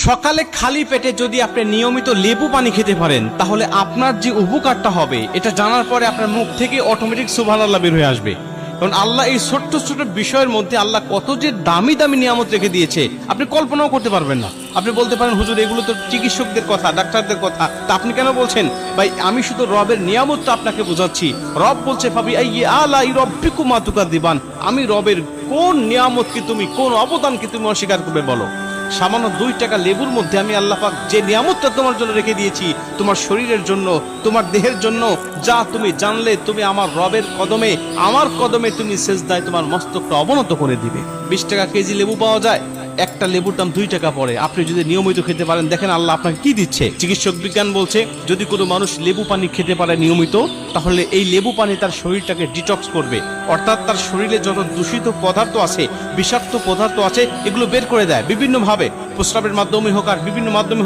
সকালে খালি পেটে যদি আপনি নিয়মিত লেবু পানি খেতে পারেন তাহলে আপনার যে উপকারটা হবে এটা জানার পরে আপনার মুখ থেকে অটোমেটিক সুবহানাল্লাহ বের হয়ে আসবে। কারণ আল্লাহ এই ছোট্ট ছোট্ট বিষয়ের মধ্যে আল্লাহ কত যে দামি দামি নিয়ামত রেখে দিয়েছে আপনি কল্পনাও করতে পারবেন না। আপনি বলতে পারেন হুজুর এগুলো তো চিকিৎসকদের কথা, ডাক্তারদের কথা, তা আপনি কেন বলছেন? ভাই আমি শুধু রবের নিয়ামতটা আপনাকে বোঝাচ্ছি। রব বলছে ফাবি আইয়ি আলাই রব্বিকুমা তুকাযিবান, আমি রবের কোন নিয়ামতকে তুমি, কোন অবদানকে তুমি অস্বীকার করবে বলো? সামান্য 2 টাকা লেবুর মধ্যে আমি আল্লাহ পাক যে নিয়ামতটা তোমার জন্য রেখে দিয়েছি, তোমার শরীরের জন্য, তোমার দেহের জন্য, যা তুমি জানলে তুমি আমার রবের কদমে, আমার কদমে তুমি সেজদায় তোমার মস্তকটা অবনত করে দিবে। 20 টাকা কেজি লেবু পাওয়া যায়, একটা লেবুর দাম 2 টাকা পড়ে। আপনি যদি নিয়মিত খেতে পারেন দেখেন আল্লাহ আপনাকে কি দিচ্ছে। চিকিৎসক বিজ্ঞান বলছে যদি কোনো মানুষ লেবু পানি খেতে পারে নিয়মিত, তাহলে এই লেবু পানি তার শরীরটাকে ডিটক্স করবে, অর্থাৎ তার শরীরে যত দূষিত পদার্থ আছে, বিষাক্ত পদার্থ আছে, এগুলো বের করে দেয় বিভিন্ন ভাবে, প্রস্রাবের মাধ্যমে হোক আর বিভিন্ন মাধ্যমে।